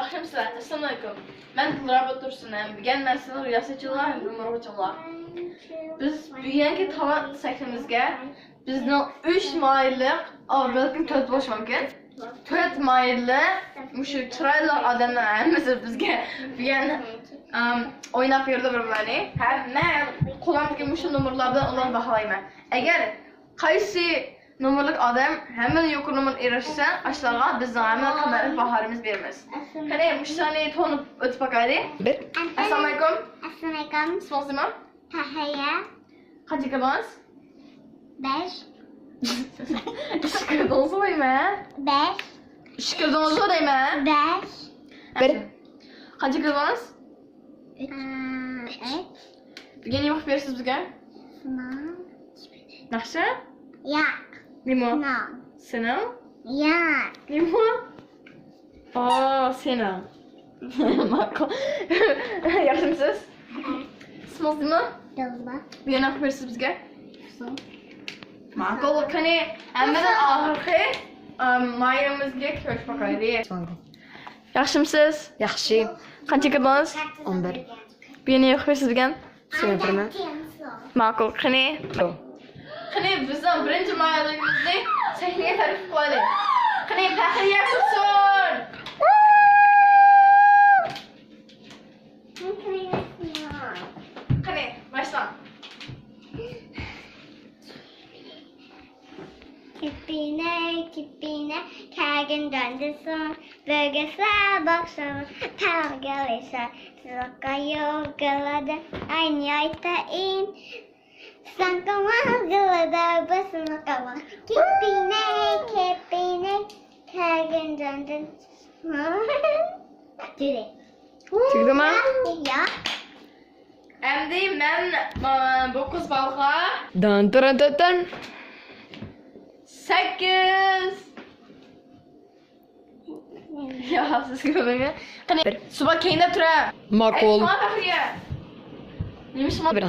Yaxşımsınızlar. Assalamu alaykum. Mən Dilraba Tursunam. Bugün mən sizə riyasetçilər, nömrəçilər. Biz bugünkü tavan səhifəmizə bizdən 3 maillıq, avvalki 4 boş mümkün. 4 mailli müşü çıraylı adamlar mesela bizə bugün oynab verdi birbirlərini. Hə, mən qolamdakı müşü nömrələrdən onları bahalayım. Əgər qaysı numaralık adam hemen yukarı numara erişsen aşağıya biz hemen kamera baharımız vermez. Hani müşteri tonu ötüp bakaydı. Bir. Assalamualaikum. Assalamualaikum. Selamat. Tahaya. Kaç kamas? 5. Şükürden sorayım ha. 5. Şükürden sorayım ha. 5. Bir. Kaç kamas? 3. Bugün yemek verirsiniz bugün. Sınav. Nasıl? Ya. Limon. Sınav. Sınav. Ya. Limon. Aa, sınav. Makul. Yaxşımısınız? Sınavsınız mı? Yolla. Bugün yemek verirsiniz bizge. Su. Makul. Hani hemen ahırkı mayramızga ko'rib bakaydı. Yaxshimisiz? Yaxshi. Qancha kildingiz? 11. Bugün yemek verirsiniz bugün. Sen firma. Ma'qul. Qani Pro. Qani bizdan birinchi mayramizda sahnaga taklif qilaylik. Qani Faxriya Tursun. Qani başla. Kipine, kagen döndüsün, bölgesel bakşamı, pergelişe, sıkka yolgaladı, aynı ayta in, sankamaz galadı, basını kava. Kipine, kagen döndüsün. Cüri. Çıktı mı? Ya. Endi men bu kız balığa Dan dan dan dan. 8. Ya siz görmeye. Qani suba keyinda tura. Ma'qul. Aytma Faxriya. Neymiş mi? Bir.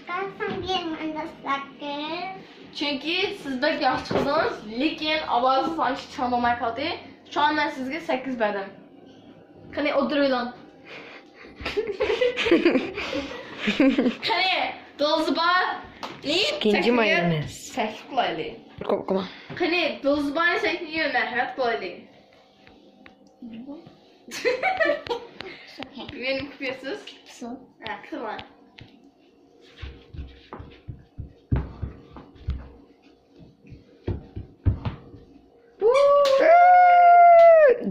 Kalsam bir anda sakın. Çünkü siz bek yaxşı çıxdınız, lekin avazınız sanki çalmamay qaldı. Şu an mən sizə 8 verdim. Qani oturun. Qani Dozbar. İkinci mayonez. Səhv qoyaylı. Kuma. Qani Dozbarın səhvini mərhəmət qoyaylı. Benim kupiyasız. Su. Ha, kıvan.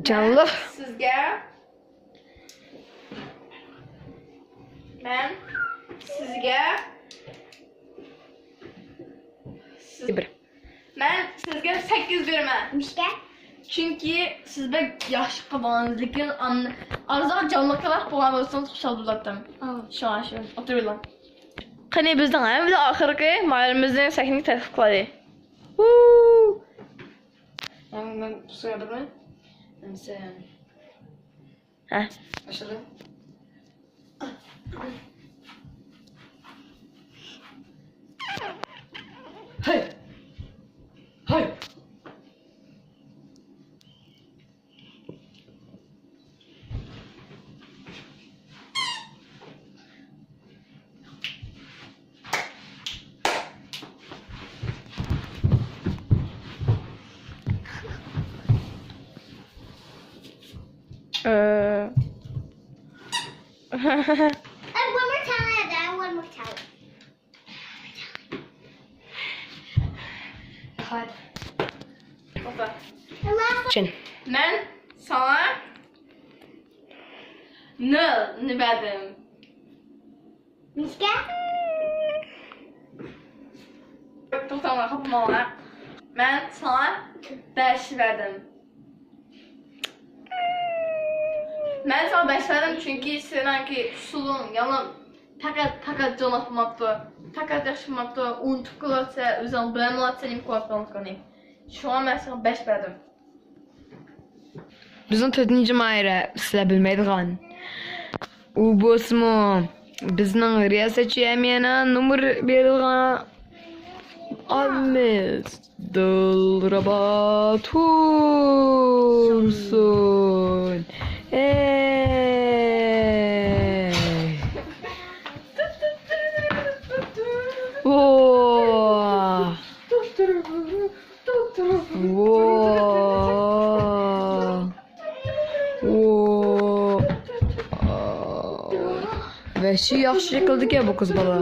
Canlı. Sizge ben sizge Bir. ben sizge 8 vermem. Mişke. Çünkü siz bek yaş kafanız, lekin arzaq canlı kadar boğan olsanız xoşal bulatdım. Şu an şu otururlar. Qani bizden hem de ahırkı mahallemizden səhini təklif qıladı. Ben suya durmayın. Sen. Hə. Başladı. Hey. Hey. One more time, Dad. One more time. Hadi. Opa. The last Çin. Ben sana ne verdim? Mişke. Toxtama, kapıma ona. Ben sana 5 verdim. Ben sana 5 verdim çünkü seninki sulun, yanım fakat can atmaptı. Fakat yaşamaptı, unutup kalırsa, özüm bilemezse senin korkmamız kanı. Şu an ben sana 5 verdim. Bizning 4-chi mayra sizlar bilmaydigan. U bo'lsa bizning riyosatchi yana nomer berilgan Ahmet Dilraba Tursun. Vəhşi yaxşı qıldı ki bu kız bala.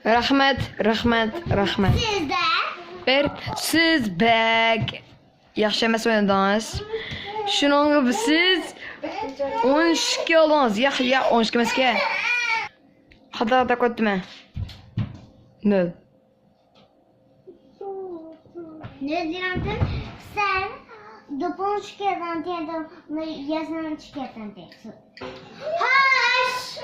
Rahmet, rahmet, rahmet. Siz de. Bir siz bek. Yaxşı emas oynadınız. Şunun gibi siz 12 olunuz. Ya 12 emas ki. Hadi koyma. Nol. Ne diyorsun? Sen dopun şiketten yazının şiketten teksin. Haş!